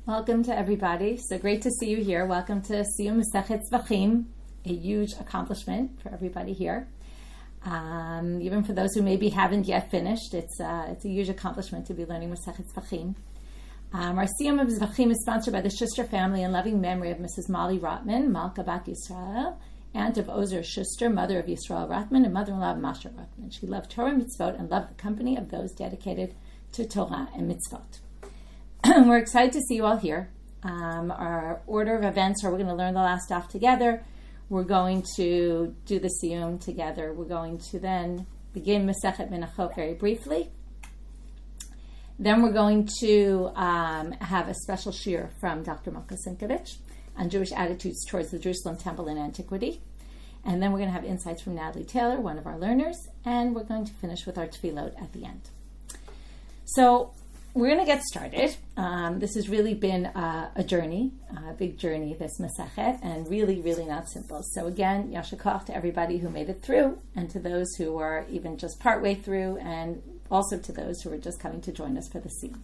Welcome to everybody. So great to see you here. Welcome to Siyum Masechet Zevachim, a huge accomplishment for everybody here. Even for those who maybe haven't yet finished, it's a huge accomplishment to be learning Masechet Zevachim. Our Siyum of Zevachim is sponsored by the Schuster family in loving memory of Mrs. Molly Rotman, Malka Bat Yisrael, aunt of Ozer Schuster, mother of Yisrael Rotman, and mother-in-law of Masha Rotman. She loved Torah and mitzvot and loved the company of those dedicated to Torah and mitzvot. We're excited to see you all here. Our order of events are we're going to learn the last daf together. We're going to do the siyum together. We're going to then begin Masechet Menachot very briefly. Then we're going to have a special shir from Dr. Malka Sinkovich on Jewish attitudes towards the Jerusalem Temple in antiquity. And then we're going to have insights from Natalie Taylor, one of our learners. And we're going to finish with our tefillot at the end. So we're going to get started. This has really been a journey, a big journey, this Masechet, and really, really not simple. So again, Yasher Koach to everybody who made it through, and to those who are even just partway through, and also to those who are just coming to join us for the Siyum.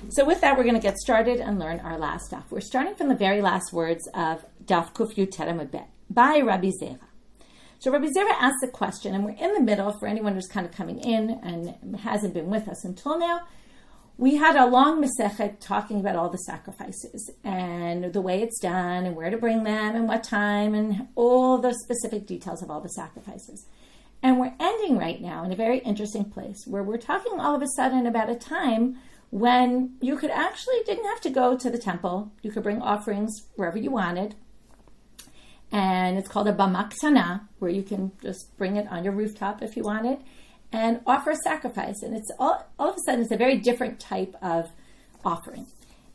So with that, we're going to get started and learn our last daf. We're starting from the very last words of Daf Kuf Yud Tet Amud Bet by Rabbi Zeira. So Rabbi Zeira asked the question, and we're in the middle for anyone who's kind of coming in and hasn't been with us until now. We had a long Masechet talking about all the sacrifices and the way it's done and where to bring them and what time and all the specific details of all the sacrifices. And we're ending right now in a very interesting place where we're talking all of a sudden about a time when you didn't have to go to the temple. You could bring offerings wherever you wanted. And it's called a bama ktana, where you can just bring it on your rooftop if you wanted and offer a sacrifice. And it's all of a sudden, it's a very different type of offering.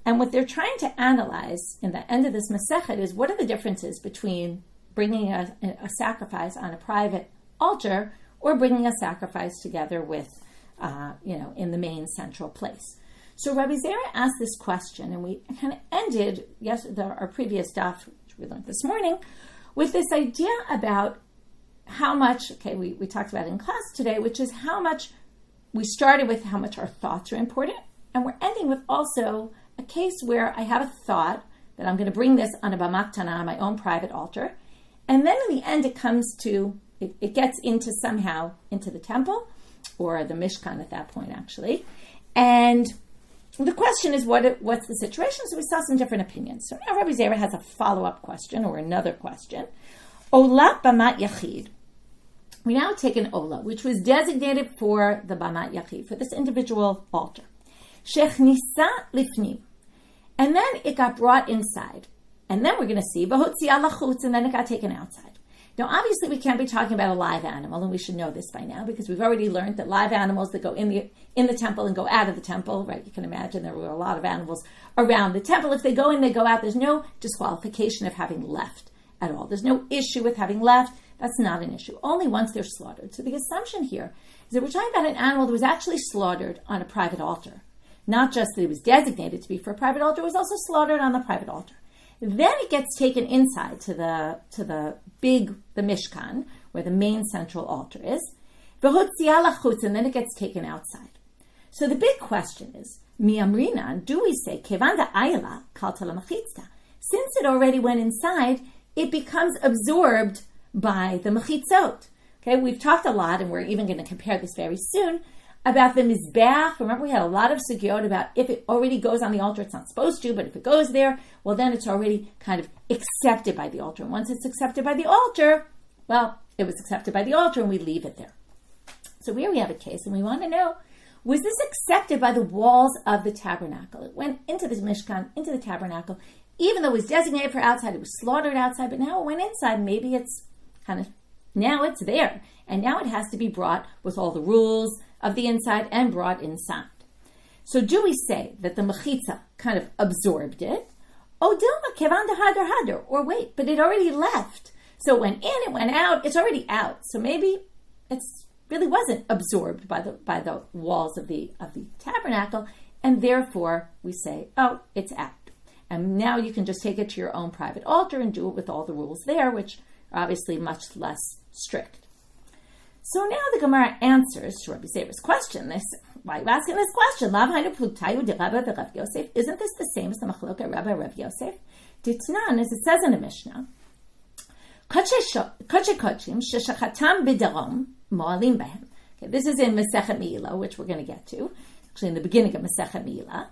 And what they're trying to analyze in the end of this Masechet is what are the differences between bringing a sacrifice on a private altar or bringing a sacrifice together with, in the main central place. So Rabbi Zeira asked this question, and we kind of ended our previous daf, which we learned this morning, with this idea about how much, we talked about in class today, which is how much, we started with how much our thoughts are important, and we're ending with also a case where I have a thought that I'm going to bring this on a bama ktana, on my own private altar, and then in the end it gets into somehow into the temple, or the Mishkan at that point actually, and the question is, what's the situation? So we saw some different opinions. So now Rabbi Zeira has a follow-up question, or another question. Ola bamat yachid. We now take an ola, which was designated for the bamat yachid, for this individual altar. Shechnisa lifnim. And then it got brought inside. And then we're going to see, v'hotzia lachutz, and then it got taken outside. Now, obviously, we can't be talking about a live animal, and we should know this by now, because we've already learned that live animals that go in the temple and go out of the temple, right? You can imagine there were a lot of animals around the temple. If they go in, they go out. There's no disqualification of having left at all. There's no issue with having left. That's not an issue. Only once they're slaughtered. So the assumption here is that we're talking about an animal that was actually slaughtered on a private altar. Not just that it was designated to be for a private altar, it was also slaughtered on the private altar. Then it gets taken inside to the Mishkan, where the main central altar is. And then it gets taken outside. So the big question is, mi'amrinan, do we say, kevanda ayla kalta lamachitzta? Since it already went inside, it becomes absorbed by the mechitzot. Okay, we've talked a lot, and we're even going to compare this very soon, about the mizbeach. Remember, we had a lot of sugyot about if it already goes on the altar, it's not supposed to, but if it goes there, well, then it's already kind of accepted by the altar. And once it's accepted by the altar, well, it was accepted by the altar, and we leave it there. So here we have a case, and we want to know, was this accepted by the walls of the tabernacle? It went into this Mishkan, into the tabernacle, even though it was designated for outside, it was slaughtered outside, but now it went inside. Maybe it's now it's there. And now it has to be brought with all the rules of the inside and brought inside. So do we say that the mechitza kind of absorbed it? Oh, dilma kevan hadar hadar. Or wait, but it already left. So it went in, it went out, it's already out. So maybe it really wasn't absorbed by the walls of the tabernacle, and therefore we say, oh, it's out. And now you can just take it to your own private altar and do it with all the rules there, which are obviously much less strict. So now the Gemara answers to Rabbi Zeira's question. Why are you asking this question? Isn't this the same as the machlokes Rabbi and Rav Yosef. Ditnan, as it says in the Mishnah, Kodesh sheshachatam b'darom mo'alim behem. Okay, this is in Masechet Meila, which we're going to get to, actually in the beginning of Masechet Meila.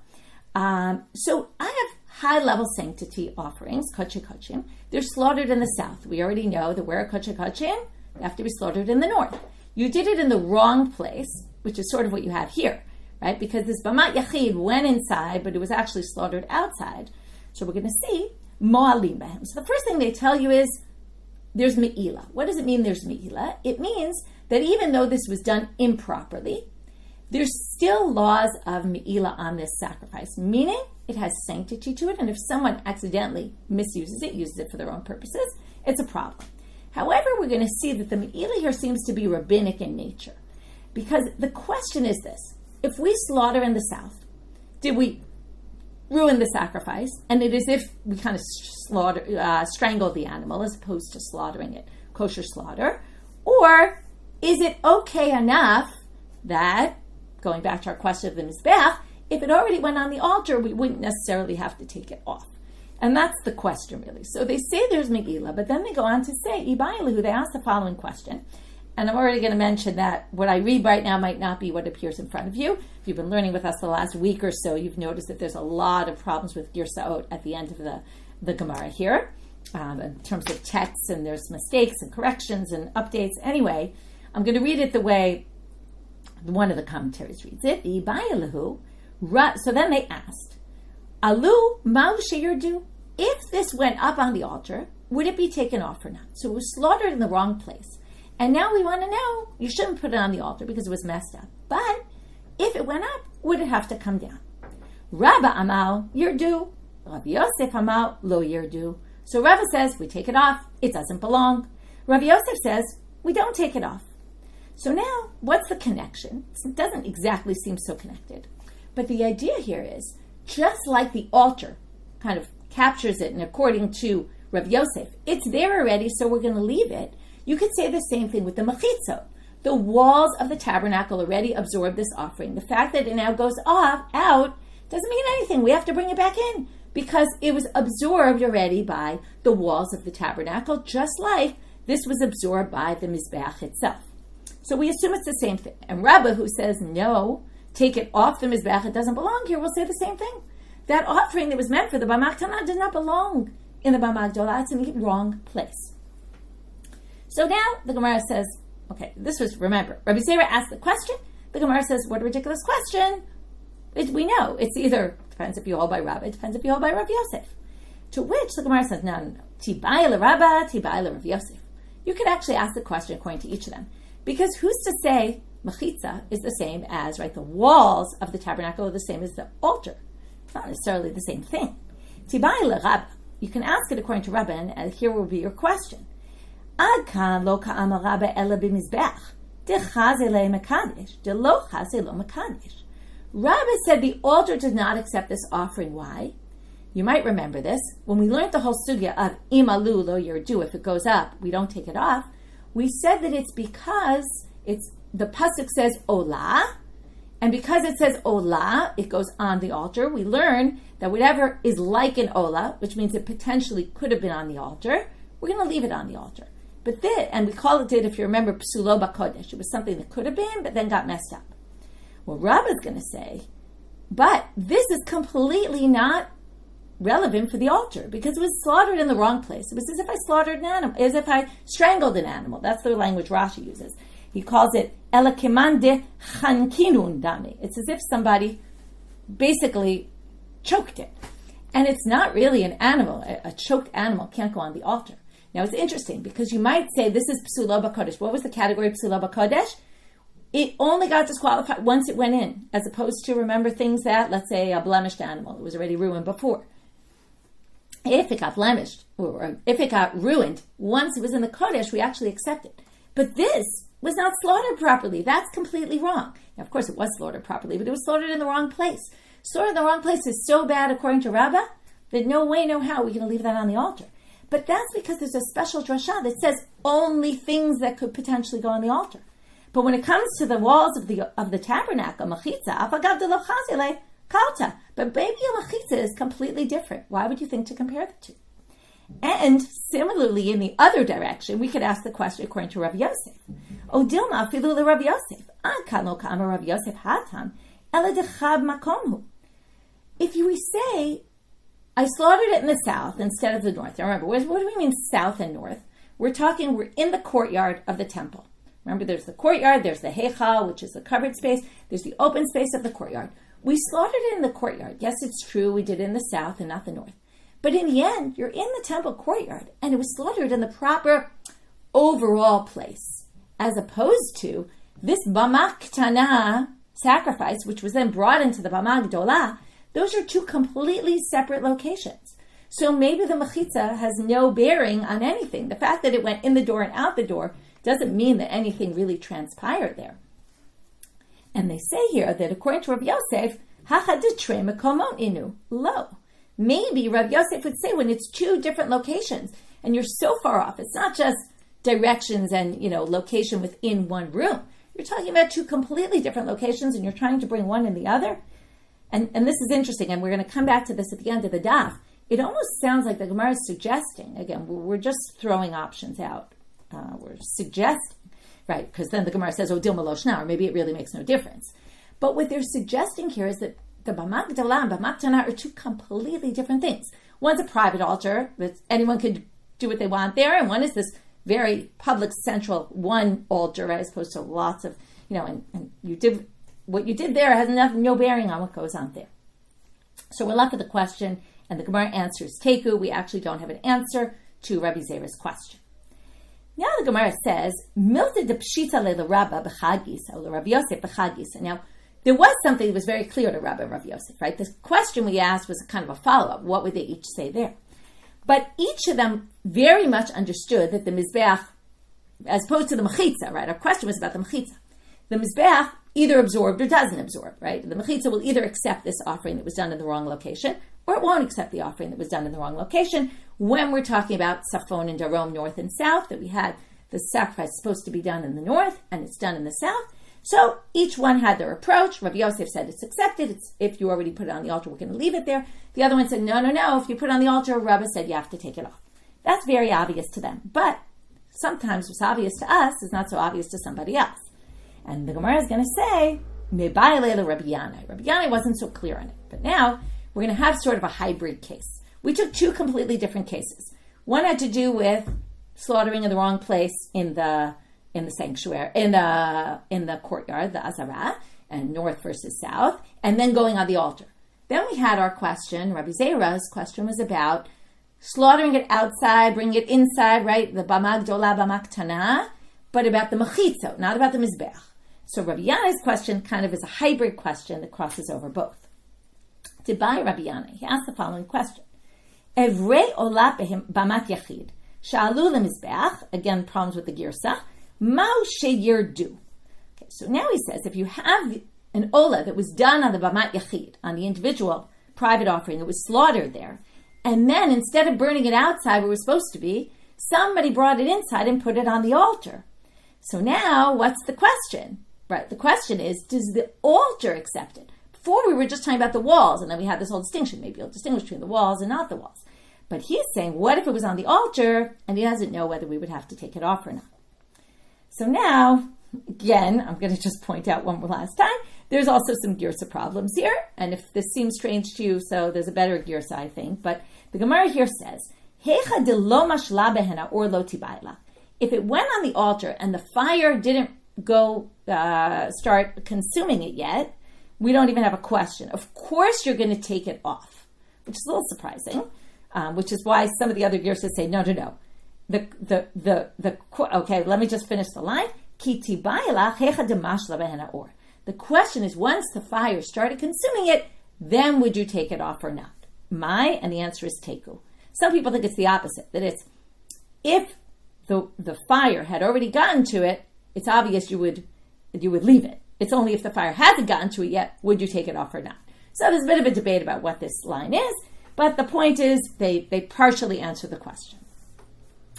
So I have high-level sanctity offerings, kodesh. They're slaughtered in the south. We already know that where kodesh, they have to be slaughtered in the north. You did it in the wrong place, which is sort of what you have here, right? Because this Bamat Yachid went inside, but it was actually slaughtered outside. So we're going to see mo'alim behem. So the first thing they tell you is there's me'ila. What does it mean there's me'ila? It means that even though this was done improperly, there's still laws of me'ila on this sacrifice, meaning it has sanctity to it, and if someone accidentally misuses it, uses it for their own purposes, it's a problem. However, we're going to see that the me'ila here seems to be rabbinic in nature, because the question is this: if we slaughter in the south, did we ruin the sacrifice? And it is if we kind of strangle the animal as opposed to slaughtering it, kosher slaughter, or is it okay enough that, going back to our question of the Mizbeach, if it already went on the altar, we wouldn't necessarily have to take it off? And that's the question, really. So they say there's Megillah, but then they go on to say, Ibayilahu, they ask the following question. And I'm already going to mention that what I read right now might not be what appears in front of you. If you've been learning with us the last week or so, you've noticed that there's a lot of problems with Girsaot at the end of the Gemara here, in terms of texts, and there's mistakes and corrections and updates. Anyway, I'm going to read it the way one of the commentaries reads it. So then they asked, Alu mau sheyurdu, if this went up on the altar, would it be taken off or not? So it was slaughtered in the wrong place. And now we want to know, you shouldn't put it on the altar because it was messed up. But if it went up, would it have to come down? Rabba amal yurdu, Rav Yosef amal lo yurdu. So Rava says, we take it off, it doesn't belong. Rav Yosef says, we don't take it off. So now, what's the connection? It doesn't exactly seem so connected. But the idea here is, just like the altar kind of captures it, and according to Rav Yosef, it's there already, so we're going to leave it. You could say the same thing with the mechitzot. The walls of the tabernacle already absorb this offering. The fact that it now goes out doesn't mean anything. We have to bring it back in because it was absorbed already by the walls of the tabernacle, just like this was absorbed by the Mizbeach itself. So we assume it's the same thing. And Rabbi, who says, no, take it off the Mizbeach, it doesn't belong here, will say the same thing. That offering that was meant for the Bama K'tana does not belong in the Bama Gdola. It's in the wrong place. So now the Gemara says, okay, this was, remember, Rabbi Zeira asked the question. The Gemara says, what a ridiculous question. We know. It's either, depends if you hold by Rabbi, it depends if you hold by Rav Yosef. To which the Gemara says, no. Tibai l'Rabba, Tibai l'Rav Yosef. You could actually ask the question according to each of them. Because who's to say mechitza is the same as, right, the walls of the tabernacle are the same as the altar? It's not necessarily the same thing. Tibai l'Rabba. You can ask it according to Rabbi, and here will be your question. Ad kan lo ka'ama Rabba ela b'mizbeach. Dechaze le mekadesh. De lo chaze lo mekadesh. Rabbi said the altar does not accept this offering. Why? You might remember this. When we learned the whole sugya of imalu lo yirdu, if it goes up, we don't take it off. We said that it's because the pasuk says olah, and because it says olah, it goes on the altar. We learn that whatever is like an olah, which means it potentially could have been on the altar, we're going to leave it on the altar. But this, and we call it, if you remember, psulo b'kodesh. It was something that could have been, but then got messed up. Well, Rabbi's going to say, but this is completely not relevant for the altar because it was slaughtered in the wrong place. It was as if I slaughtered an animal, as if I strangled an animal. That's the language Rashi uses. He calls it elakemande chankinun dami. It's as if somebody basically choked it. And it's not really an animal. A choked animal can't go on the altar. Now, it's interesting because you might say this is psulo b'kodesh. What was the category of psulo b'kodesh? It only got disqualified once it went in, as opposed to, remember, things that, let's say, a blemished animal. It was already ruined before. If it got blemished, or if it got ruined, once it was in the kodesh, we actually accept it. But this was not slaughtered properly. That's completely wrong. Now, of course, it was slaughtered properly, but it was slaughtered in the wrong place. Slaughtered in the wrong place is so bad, according to Rabbah, that no way, no how, we're going to leave that on the altar. But that's because there's a special drasha that says only things that could potentially go on the altar. But when it comes to the walls of the tabernacle, machitza, afagav de lo chazile, Kalta. But maybe a mechitza is completely different. Why would you think to compare the two? And similarly, in the other direction, we could ask the question according to Rav Yosef. O Dilma filu Rav Yosef. Kan lo kama Rav Yosef hatam ela dechab makomhu. If we say, I slaughtered it in the south instead of the north. Now remember, what do we mean south and north? We're in the courtyard of the temple. Remember, there's the courtyard, there's the heichal, which is the covered space, there's the open space of the courtyard. We slaughtered it in the courtyard. Yes, it's true, we did it in the south and not the north. But in the end, you're in the temple courtyard, and it was slaughtered in the proper overall place, as opposed to this Bama Ktana sacrifice, which was then brought into the Bama Gdolah. Those are two completely separate locations. So maybe the mechitza has no bearing on anything. The fact that it went in the door and out the door doesn't mean that anything really transpired there. And they say here that according to Rav Yosef, hachaditre mekomot inu lo. Maybe Rav Yosef would say when it's two different locations and you're so far off, it's not just directions and location within one room. You're talking about two completely different locations and you're trying to bring one in the other. And this is interesting, and we're going to come back to this at the end of the daf. It almost sounds like the Gemara is suggesting, again, we're just throwing options out. We're suggesting, right, because then the Gemara says, oh, Dilma lo shna, or maybe it really makes no difference. But what they're suggesting here is that the Bama Gdolah and Bama Ktana are two completely different things. One's a private altar, that anyone could do what they want there, and one is this very public, central one altar, right, as opposed to lots of, and you did... What you did there has no bearing on what goes on there. So we're left with the question, and the Gemara answers Teku. We actually don't have an answer to Rabbi Zeira's question. Now the Gemara says, Milta de pshita le Rabba b'chagis, or Rav Yosef b'chagis. Now, there was something that was very clear to Rabbi and Rav Yosef, right? The question we asked was kind of a follow-up. What would they each say there? But each of them very much understood that the Mizbeach, as opposed to the Mechitza, right? Our question was about the Mechitza. The Mizbeach either absorbed or doesn't absorb, right? The Mechitza will either accept this offering that was done in the wrong location, or it won't accept the offering that was done in the wrong location. When we're talking about Safon and Darom, north and south, that we had the sacrifice supposed to be done in the north, and it's done in the south. So each one had their approach. Rabbi Yosef said it's accepted. If you already put it on the altar, we're going to leave it there. The other one said, no. If you put it on the altar, Rabbi said you have to take it off. That's very obvious to them. But sometimes what's obvious to us is not so obvious to somebody else. And the Gemara is going to say, Mebaile Rabbi Yanai. Rabbi Yanai wasn't so clear on it. But now we're going to have sort of a hybrid case. We took two completely different cases. One had to do with slaughtering in the wrong place in the sanctuary, in the courtyard, the Azara, and north versus south, and then going on the altar. Then we had our question, Rabbi Zeira's question was about slaughtering it outside, bringing it inside, right? The Bama Gdolah, Bama Ktana, but about the Mechitzo, not about the Mizbeach. So Rabbi Yanai's question kind of is a hybrid question that crosses over both. Tibai Rabbi Yanai, he asked the following question. Evrei olah bamat yachid, sha'alu lemizbeach, again, problems with the girsah, ma'u sheyirdu. Okay, so now he says, if you have an olah that was done on the bamat yachid, on the individual private offering, it was slaughtered there, and then instead of burning it outside where it was supposed to be, somebody brought it inside and put it on the altar. So now, what's the question? Right, the question is, does the altar accept it? Before we were just talking about the walls, and then we had this whole distinction. Maybe you'll distinguish between the walls and not the walls. But he's saying, what if it was on the altar, and he doesn't know whether we would have to take it off or not? So now, again, I'm going to just point out one more last time, there's also some girsa problems here, and if this seems strange to you, so there's a better girsa, I think. But the Gemara here says, Hecha de lo mashla behena or lo tibayla. If it went on the altar and the fire didn't go start consuming it yet, we don't even have a question. Of course you're going to take it off, which is a little surprising, which is why some of the other girsas say, no. Okay, let me just finish the line. The question is, once the fire started consuming it, then would you take it off or not? And the answer is teku. Some people think it's the opposite, that it's, if the fire had already gotten to it, it's obvious you would leave it. It's only if the fire hasn't gotten to it yet, would you take it off or not? So there's a bit of a debate about what this line is, but the point is they partially answer the question.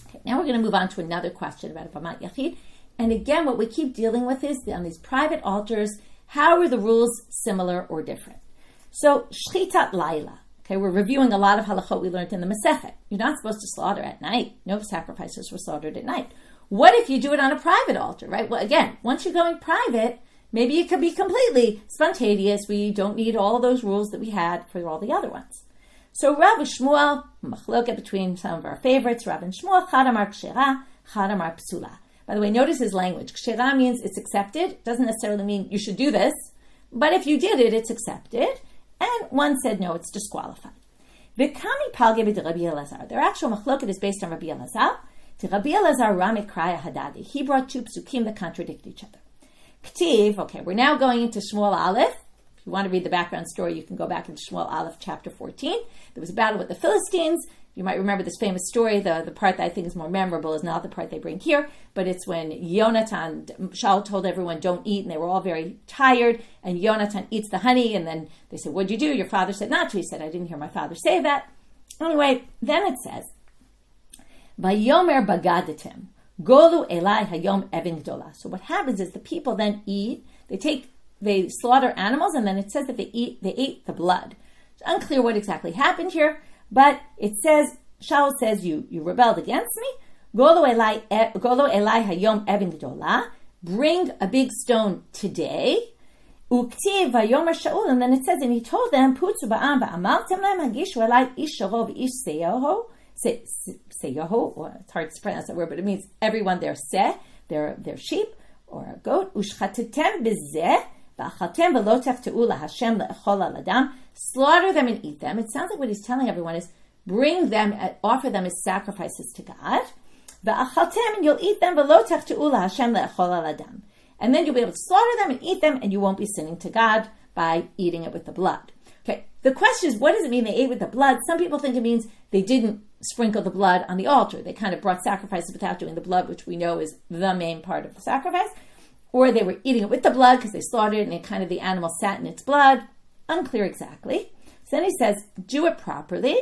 Okay, now we're going to move on to another question about a Bamat Yachid. And again, what we keep dealing with is on these private altars, how are the rules similar or different? So, shchitat laila. Okay, we're reviewing a lot of halachot we learned in the Masechet. You're not supposed to slaughter at night. No sacrifices were slaughtered at night. What if you do it on a private altar, right? Well, again, once you're going private, maybe it could be completely spontaneous. We don't need all those rules that we had for all the other ones. So Rav and Shmuel, machloket between some of our favorites, Rav and Shmuel, chad amar kshera, chad amar psula. By the way, notice his language. Kshera means it's accepted. It doesn't necessarily mean you should do this. But if you did it, it's accepted. And one said, no, it's disqualified. V'kami palge b'Rabbi Elazar. Their actual machloket is based on Rabbi Elazar. To Rabbi Elazar Ramek Kraya Hadadi. He brought two psukim that contradict each other. K'tiv, okay, we're now going into Shmuel Aleph. If you want to read the background story, you can go back into Shmuel Aleph chapter 14. There was a battle with the Philistines. You might remember this famous story. The part that I think is more memorable is not the part they bring here, but it's when Shaul told everyone don't eat, and they were all very tired, and Yonatan eats the honey, and then they said, what'd you do? Your father said not to. He said, I didn't hear my father say that. Anyway, then it says, Vayomer bagadatim, golu elai hayom evin gdola. So what happens is the people then eat, they slaughter animals, and then it says that they ate the blood. It's unclear what exactly happened here, but it says, Shaul says, you rebelled against me. Golu elai hayom evin gdola. Bring a big stone today. Uktiv vayomer Shaul, and then it says, and he told them, Putzu ba'am va'amaltem lem hagishu elai ish sharo v'ish seyoho. Seyoho, or it's hard to pronounce that word, but it means everyone their their sheep or a goat. Ushchatitem bezeh v'achaltem v'lo tefteu laHashem le'echol aladam. Slaughter them and eat them. It sounds like what he's telling everyone is bring them, offer them as sacrifices to God. V'achaltem, and you'll eat them v'lo tefteu laHashem le'echol aladam. And then you'll be able to slaughter them and eat them, and you won't be sinning to God by eating it with the blood. Okay, the question is, what does it mean they ate with the blood? Some people think it means they didn't sprinkle the blood on the altar. They kind of brought sacrifices without doing the blood, which we know is the main part of the sacrifice. Or they were eating it with the blood because they slaughtered it and kind of the animal sat in its blood. Unclear exactly. So then he says, do it properly.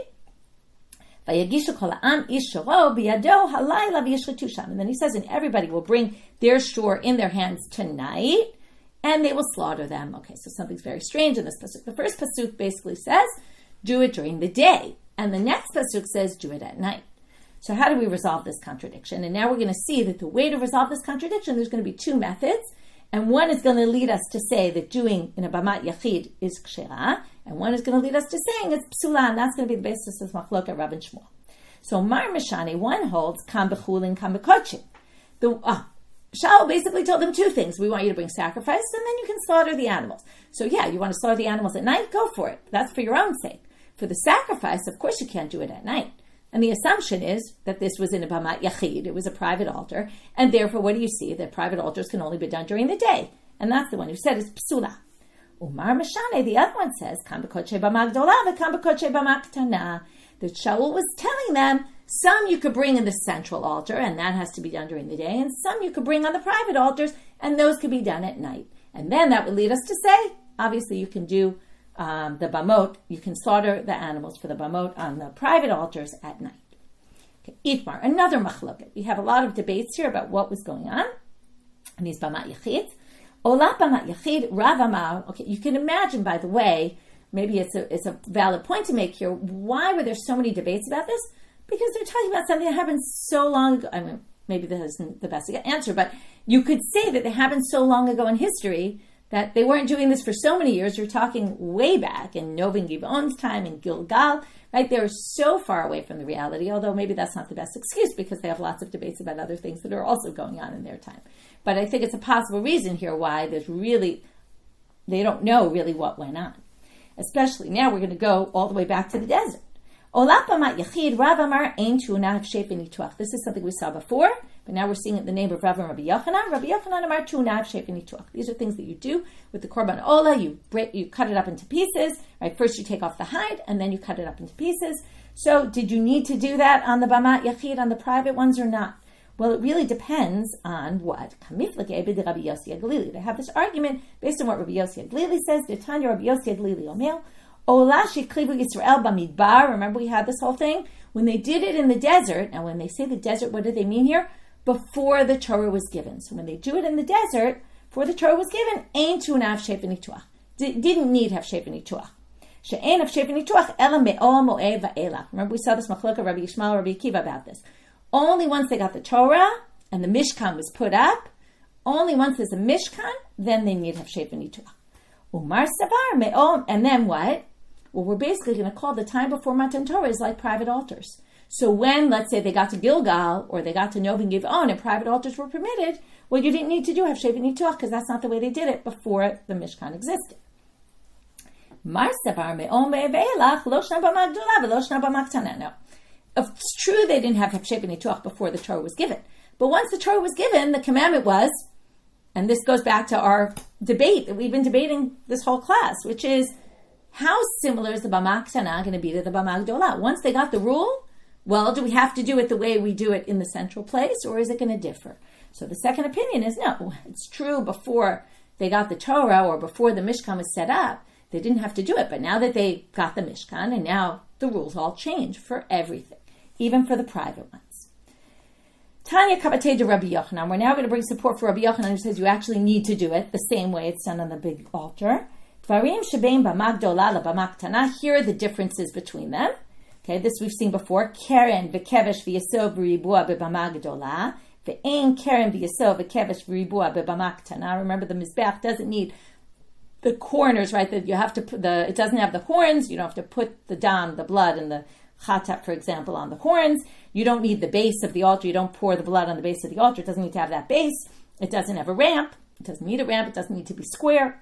And then he says, and everybody will bring their shore in their hands tonight, and they will slaughter them. Okay, so something's very strange in this pasuk. The first pasuk basically says, do it during the day. And the next pasuk says, do it at night. So how do we resolve this contradiction? And now we're going to see that the way to resolve this contradiction, there's going to be two methods. And one is going to lead us to say that doing in a bamat yachid is kshera. And one is going to lead us to saying it's psula. And that's going to be the basis of machloket Rav and Shmuel. So Mar Mishane, one holds kam bechulin, kam bekochim. Shaul basically told them two things. We want you to bring sacrifice, and then you can slaughter the animals. So yeah, you want to slaughter the animals at night? Go for it. That's for your own sake. For the sacrifice, of course you can't do it at night. And the assumption is that this was in a bamat yachid. It was a private altar. And therefore, what do you see? That private altars can only be done during the day. And that's the one who said it's psula. Umar Mashane, the other one says, kam bekoche bama gdola v'kam bekoche bama ktana. That Shaul was telling them, some you could bring in the central altar, and that has to be done during the day, and some you could bring on the private altars, and those could be done at night. And then that would lead us to say, obviously you can do the bamot, you can slaughter the animals for the bamot on the private altars at night. Okay, Itmar, another machloket. We have a lot of debates here about what was going on in these bamat yachid. Ola bamat yachid, Rav Amar. Okay, you can imagine, by the way, maybe it's a valid point to make here. Why were there so many debates about this? Because they're talking about something that happened so long ago. I mean, maybe this isn't the best answer, but you could say that it happened so long ago in history that they weren't doing this for so many years. You're talking way back in Novin Givon's time, in Gilgal, right? They were so far away from the reality, although maybe that's not the best excuse because they have lots of debates about other things that are also going on in their time. But I think it's a possible reason here why they don't know really what went on. Especially now we're going to go all the way back to the desert. This is something we saw before, but now we're seeing it in the name of Rav and Rabbi Yochanan. Rabbi Yochanan amar tu'unav shefen nituach. These are things that you do with the korban ola. You cut it up into pieces. Right, first you take off the hide, and then you cut it up into pieces. So, did you need to do that on the bamat yachid, on the private ones, or not? Well, it really depends on what. They have this argument based on what Rabbi Yossi Aglili says. Tanya Rabbi Yossi Aglili Omer. Ola sheklivu Yisrael bamidbar. Remember we had this whole thing? When they did it in the desert, and when they say the desert, what do they mean here? Before the Torah was given. So when they do it in the desert, before the Torah was given, ein tu'unav shefen nituach. Didn't need have shefen nituach. She'en of shevet nituach ela me'ol mo'eh va'elach. Remember we saw this machlokah Rabbi Yishmael, Rabbi Akiva about this. Only once they got the Torah and the Mishkan was put up, only once there's a Mishkan, then they need to have shevet nituach. Umar savar me'ol, and then what? Well, we're basically going to call the time before Matan Torah is like private altars. So when, let's say, they got to Gilgal or they got to Novin Giv'on and private altars were permitted, well, you didn't need to have shevet nituach because that's not the way they did it before the Mishkan existed. Mar savar me'ol me'elach lo shna b'ma gdola v'lo shna b'ma ktana. No, it's true they didn't have shevet nituach before the Torah was given, but once the Torah was given, the commandment was, and this goes back to our debate that we've been debating this whole class, which is how similar is the b'ma ktana going to be to the b'ma gdola? Once they got the rule, well, do we have to do it the way we do it in the central place, or is it going to differ? So the second opinion is no, it's true before they got the Torah or before the Mishkan was set up, they didn't have to do it. But now that they got the Mishkan, and now the rules all change for everything, even for the private ones. Tanya Kabatei to Rabbi Yochanan. We're now going to bring support for Rabbi Yochanan, who says you actually need to do it the same way it's done on the big altar. Dvarim shebein b'ma gdola leb'ma ktana. Here are the differences between them. Okay, this we've seen before. Keren v'kevesh v'yasov v'ribua b'bama gdola. Ve'ein keren v'yasov v'kevesh v'ribua b'bama ktana. Remember, the mizbeach doesn't need the corners, right? That you have to put it doesn't have the horns. You don't have to put the dam, the blood, and the chatat, for example, on the horns. You don't need the base of the altar. You don't pour the blood on the base of the altar. It doesn't need to have that base. It doesn't have a ramp. It doesn't need a ramp. It doesn't need to be square.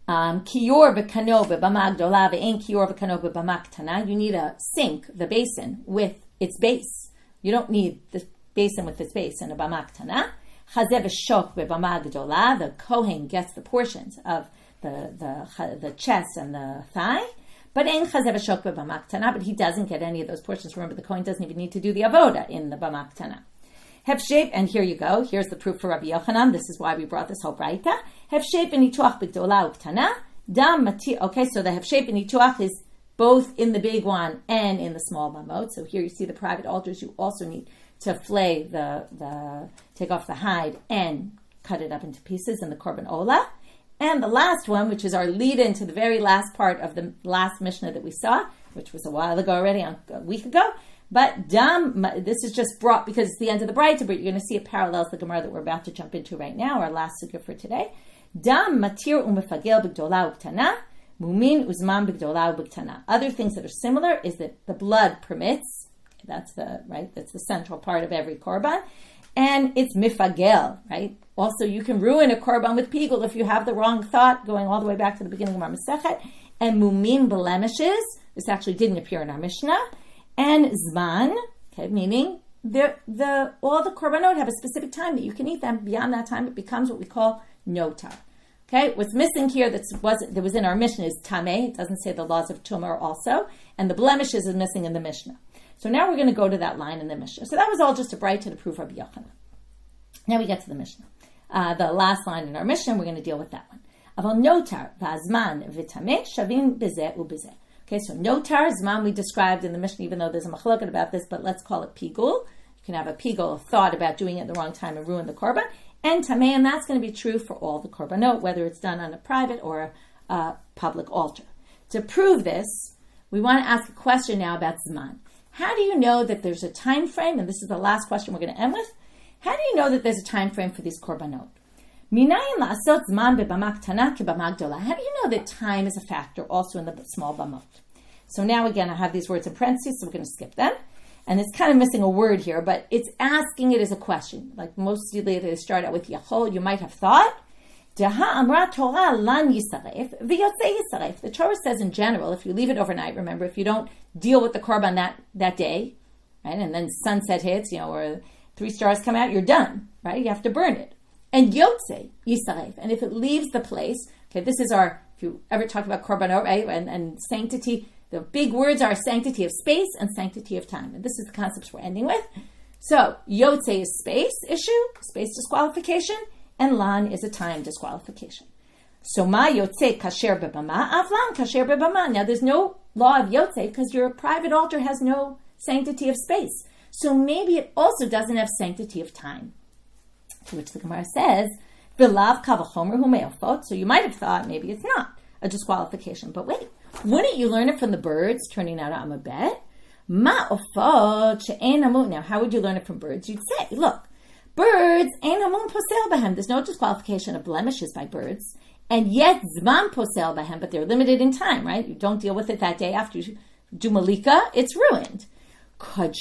Kiyor v'kano b'bama gdola ve'en kiyor v'kano b'bama ktana. You need a sink, the basin, with its base. You don't need the basin with its base in a bama ktana. Chazeh v'shok b'bama gdola. The kohen gets the portions of the chest and the thigh. But ein chazeh v'shok b'bama ktana. But he doesn't get any of those portions. Remember, the kohen doesn't even need to do the avoda in the bama ktana. Hefshev, and here you go. Here's the proof for Rabbi Yochanan. This is why we brought this whole braita. Hefshev v'nituach b'gdola u'ktana. Dam mati. Okay, so the hefshev v'nituach is both in the big one and in the small bamot. So here you see the private altars. You also need to flay take off the hide and cut it up into pieces in the korban ola. And the last one, which is our lead-in to the very last part of the last Mishnah that we saw, which was a while ago already, a week ago. But dam, this is just brought because it's the end of the braita, but you're going to see it parallels the Gemara that we're about to jump into right now, our last sugya for today. Dam matir umefagel b'gdola u'ktana, mumin uzman b'gdola u'ktana. Other things that are similar is that the blood permits. That's the central part of every korban, and it's mifagel, right? Also, you can ruin a korban with pigul if you have the wrong thought, going all the way back to the beginning of our Masechet. And mumim blemishes. This actually didn't appear in our Mishnah. And zman, okay, meaning all the korbanot have a specific time that you can eat them. Beyond that time, it becomes what we call notar. Okay, what's missing here that was in our Mishnah is tameh. It doesn't say the laws of tumah also, and the blemishes is missing in the Mishnah. So now we're going to go to that line in the Mishnah. So that was all just a braita to prove Rabbi Yochanan. Now we get to the Mishnah. The last line in our Mishnah, we're going to deal with that one. Aval notar v'azman v'tameh shavim b'zeh u'b'zeh. Okay, so notar zman we described in the Mishnah, even though there's a machloket about this, but let's call it pigul. You can have a pigul, a thought about doing it at the wrong time and ruin the korban. And tameh, and that's going to be true for all the korbanot, whether it's done on a private or a public altar. To prove this, we want to ask a question now about zman. How do you know that there's a time frame? And this is the last question we're going to end with. How do you know that there's a time frame for these korbanot? Minayin la'asot zman b'bama ktana k'bama gdola. How do you know that time is a factor also in the small bamot? So now again, I have these words in parentheses, so we're going to skip them. And it's kind of missing a word here, but it's asking it as a question. Like most they start out with yachol. You might have thought, Deha amra Torah lan yisaref v'yotzei yisaref. The Torah says in general, if you leave it overnight, remember, if you don't deal with the korban that day, right, and then sunset hits, or 3 stars come out, you're done, right? You have to burn it. And yotzei yisaref. And if it leaves the place, okay, this is if you ever talk about korbanot, right, and sanctity, the big words are sanctity of space and sanctity of time. And this is the concepts we're ending with. So, yotzei is space issue, space disqualification, and lan is a time disqualification. So, ma yotzei kasher bebama, avlan kasher bebama. Now, there's no law of yotzei because your private altar has no sanctity of space. So, maybe it also doesn't have sanctity of time. To which the Gemara says, V'lav kavachomer hu me'ofot. So, you might have thought maybe it's not. a disqualification. But wait, wouldn't you learn it from the birds turning out on a bet? Now, how would you learn it from birds? You'd say, look, birds, there's no disqualification of blemishes by birds, and yet zman posel bahem, but they're limited in time, right? You don't deal with it that day after you do malika, it's ruined. Now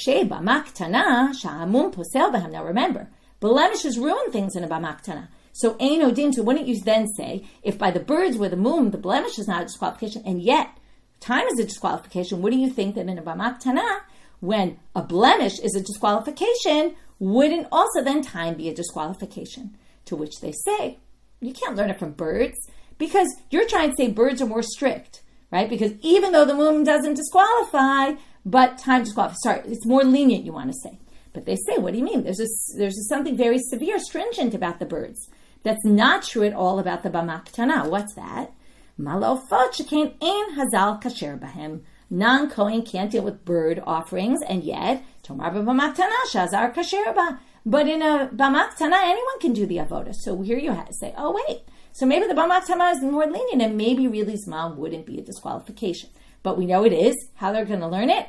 remember, blemishes ruin things in a bamaktana. So ein odin, so wouldn't you then say, if by the birds were the mum, the blemish is not a disqualification, and yet time is a disqualification, wouldn't you think that in a bamaktana, when a blemish is a disqualification, wouldn't also then time be a disqualification? To which they say, you can't learn it from birds, because you're trying to say birds are more strict, right? Because even though the moon doesn't disqualify, but time disqualifies. Sorry, it's more lenient, you want to say. But they say, what do you mean? There's something very severe, stringent about the birds. That's not true at all about the bamaktana. What's that? Malofot shekain ein hazal kasher bahem. Non-Kohen can't deal with bird offerings, and yet, tomar b'bamaktana shazar kasher ba. But in a bamaktana, anyone can do the avodah. So here you have to say, oh wait, so maybe the bamaktana is more lenient, and maybe really zman wouldn't be a disqualification. But we know it is. How they're going to learn it?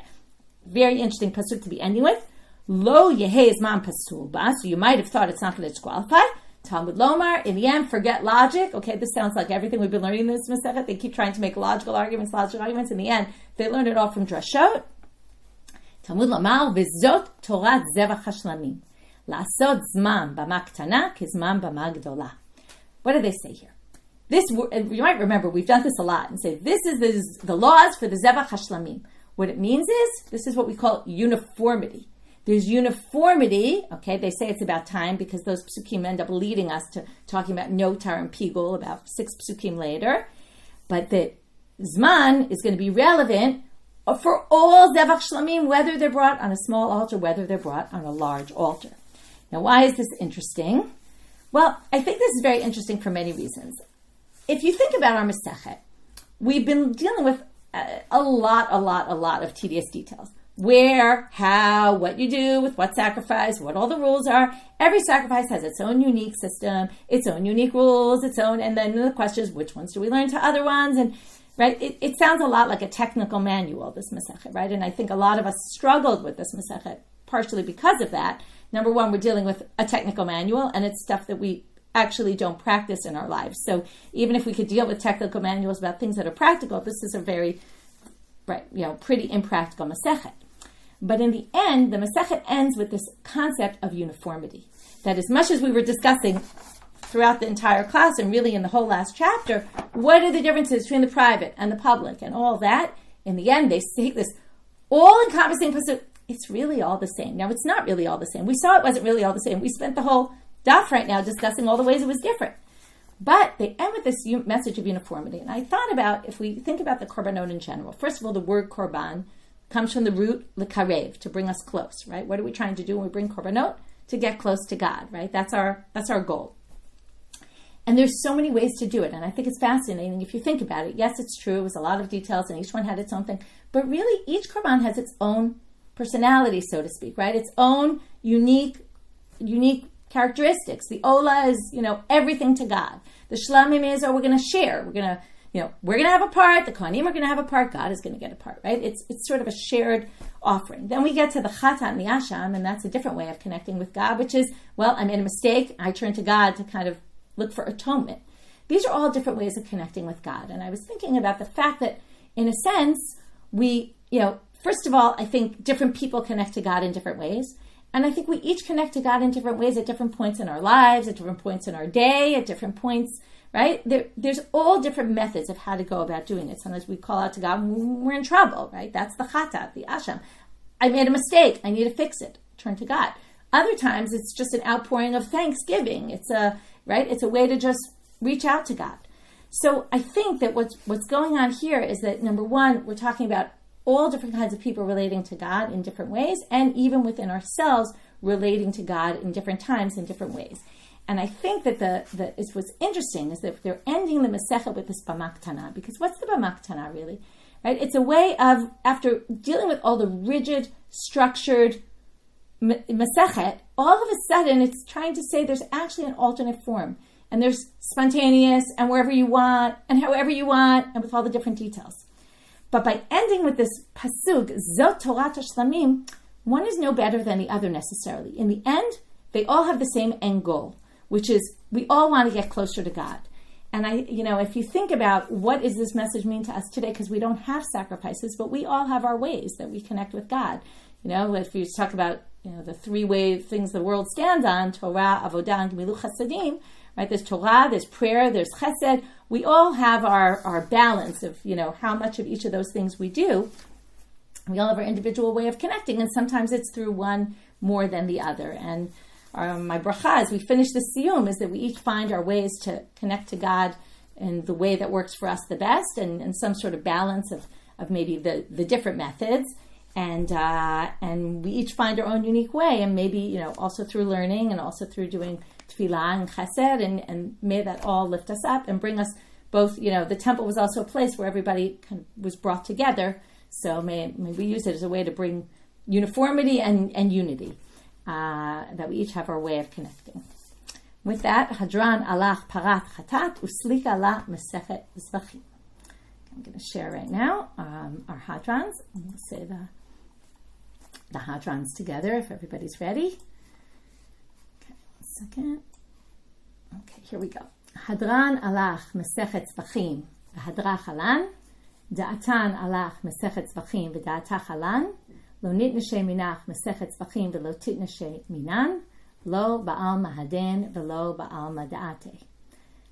Very interesting pasuk to be ending with. Lo yehei zman pasul ba. So you might have thought it's not going to disqualify. Talmud Lomar, in the end, forget logic. Okay, this sounds like everything we've been learning in this Masechet. They keep trying to make logical arguments. In the end, they learned it all from Drashot. Talmud Lomar, v'zot Torah Zevach Hashlamim. Lasot zman b'maktana kizman b'magdola. What do they say here? This, you might remember, we've done this a lot, and say, this is the laws for the Zevach Hashlamim. What it means is, this is what we call uniformity. There's uniformity, okay, they say it's about time because those psukim end up leading us to talking about notar and pigul about 6 psukim later. But the zman is going to be relevant for all Zevach Shlamim, whether they're brought on a small altar, whether they're brought on a large altar. Now, why is this interesting? Well, I think this is very interesting for many reasons. If you think about our Masechet, we've been dealing with a lot of tedious details. Where, how, what you do with what sacrifice, what all the rules are. Every sacrifice has its own unique system, its own unique rules, and then the question is, which ones do we learn to other ones? And right, it sounds a lot like a technical manual, this Masechet, right? And I think a lot of us struggled with this Masechet, partially because of that. Number one, we're dealing with a technical manual, and it's stuff that we actually don't practice in our lives. So even if we could deal with technical manuals about things that are practical, this is a very, pretty impractical Masechet. But in the end, the Masechet ends with this concept of uniformity. That as much as we were discussing throughout the entire class and really in the whole last chapter, what are the differences between the private and the public and all that? In the end, they take this all-encompassing pasuk. It's really all the same. Now, it's not really all the same. We saw it wasn't really all the same. We spent the whole daf right now discussing all the ways it was different. But they end with this message of uniformity. And I thought about, if we think about the korbanot in general, first of all, the word korban comes from the root lekarev, to bring us close, right? What are we trying to do when we bring korbanot? To get close to God, right? That's our goal. And there's so many ways to do it. And I think it's fascinating if you think about it. Yes, it's true. It was a lot of details and each one had its own thing. But really, each korban has its own personality, so to speak, right? Its own unique characteristics. The ola is, everything to God. The shlamim is, we're going to share. We're going to have a part, the kohanim are going to have a part, God is going to get a part, right? It's sort of a shared offering. Then we get to the chata and the asham, and that's a different way of connecting with God, which is, I made a mistake, I turn to God to kind of look for atonement. These are all different ways of connecting with God. And I was thinking about the fact that, in a sense, we, first of all, I think different people connect to God in different ways. And I think we each connect to God in different ways at different points in our lives, at different points in our day, at different points, right? There's all different methods of how to go about doing it. Sometimes we call out to God when we're in trouble, right? That's the chata, the asham. I made a mistake. I need to fix it. Turn to God. Other times it's just an outpouring of thanksgiving. It's a way to just reach out to God. So I think that what's going on here is that, number one, we're talking about all different kinds of people relating to God in different ways, and even within ourselves relating to God in different times in different ways. And I think that what's interesting is that they're ending the Masechet with this bamaktana, because what's the bamaktana really? Right? It's a way of, after dealing with all the rigid, structured Masechet, all of a sudden it's trying to say there's actually an alternate form. and there's spontaneous, and wherever you want, and however you want, and with all the different details. But by ending with this pasuk, Zot Torat Hashlamim, one is no better than the other necessarily. In the end, they all have the same end goal, which is we all want to get closer to God. And if you think about what does this message mean to us today, because we don't have sacrifices, but we all have our ways that we connect with God. If you talk about the three things the world stands on, Torah, Avodah, and Gemilut Chasadim, right? There's Torah, there's prayer, there's Chesed. We all have our balance of how much of each of those things we do. We all have our individual way of connecting, and sometimes it's through one more than the other. And my bracha, as we finish the siyum, is that we each find our ways to connect to God in the way that works for us the best, and some sort of balance of maybe the different methods. And we each find our own unique way, and maybe also through learning, and also through doing tefillah and chesed, and may that all lift us up and bring us both. The temple was also a place where everybody kind of was brought together. So may we use it as a way to bring uniformity and unity, that we each have our way of connecting. With that, Hadran alach parat chatat uslika la mesechet Zevachim. I'm going to share right now our Hadrans, and we'll say the Hadrans together if everybody's ready. Okay, 1 second. Okay, here we go. Hadran alach mesechet Zevachim v'hadrach alan. Da'atan alach mesechet Zevachim v'da'atach alan. Lo nitnashe minach mesechet Zevachim v'lo titnashe minan. Lo ba'al mahaden v'lo ba'al mada'ate.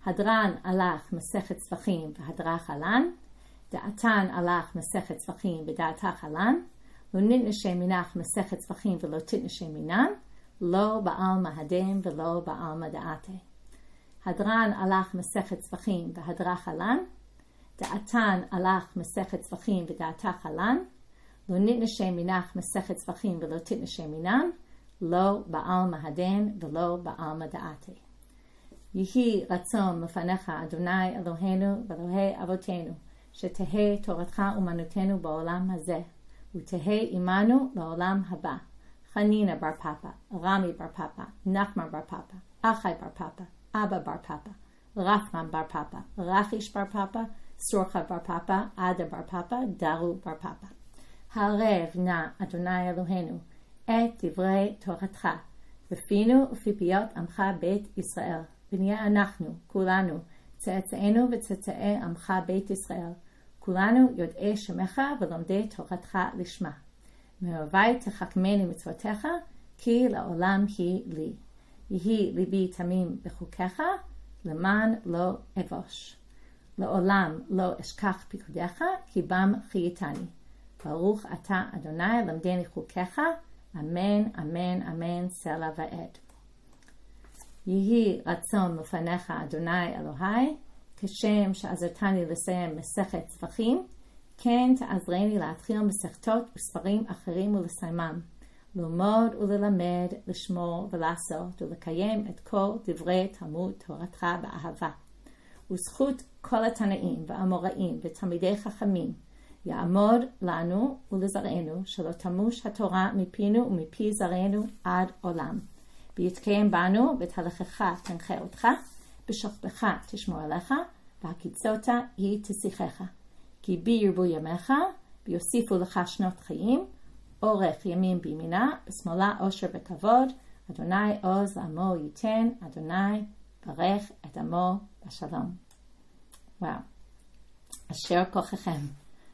Hadran alach mesechet Zevachim v'hadrach alan. Da'atan alach mesechet Zevachim v'da'atach alan. Lo nitnashe minach mesechet Zevachim v'lo titnashe minan. Lo ba'al mahaden v'lo ba'al mada'ate. Hadran alach mesechet Zevachim v'hadrach alan. Da'atan alach mesechet Zevachim v'da'atach alan. Lo nitnashe minach mesechet Zevachim v'lo titnashe minan. Lo ba'al mahaden v'lo ba'al mada'ate. Yihi ratzon lefanecha Adonai Eloheinu v'Elohei Avotenu shetehei toratcha umanutenu ba'olam hazeh utehei imanu la'olam haba. Chanina bar Papa, Rami bar Papa, Nachman bar Papa, Achai bar Papa, Abba bar Papa, Rachman bar Papa, Rachish bar Papa, Sorcha bar Papa, Ada bar Papa, Daru bar Papa. Harev na Adonai Eloheinu et divrei Toratcha בפינו ופיפיות עמך בית ישראל, ונהיה אנחנו, כולנו, צאצאינו וצאצאי עמך בית ישראל, כולנו יודעי שמך ולומדי תורתך לשמה. מאוהבי תחכמני מצוותיך, כי לעולם היא לי. יהי ליבי תמים בחוקיך, למען לא אבוש. לעולם לא אשכח פיקודיך, כי בם חייתני. ברוך אתה אדוני למדני חוקיך, אמן, אמן, אמן, סלע ועד. יהי רצון לפניך אדוני אלוהי, כשם שעזרתני לסיים מסכת זבחים, כן תעזרני להתחיל מסכתות וספרים אחרים ולסיימם, ללמוד וללמד, לשמור ולעשות ולקיים את כל דברי תלמוד תורתך באהבה. וזכות כל התנאים והאמוראים ותלמידי חכמים יעמוד לנו ולזרענו, שלא תמוש התורה מפינו ומפי זרענו עד עולם. ויתקיים בנו בתהלכך תנחה אותך, בשוכבך תשמור עליך, והקיצות היא תשיחך. כי בי ירבו ימיך, ויוסיפו לך שנות חיים, אורך ימים בימינה, בשמאלה עושר וכבוד, אדוני עוז לעמו ייתן, אדוני ברך את עמו בשלום. וואו. אשר כוחכם.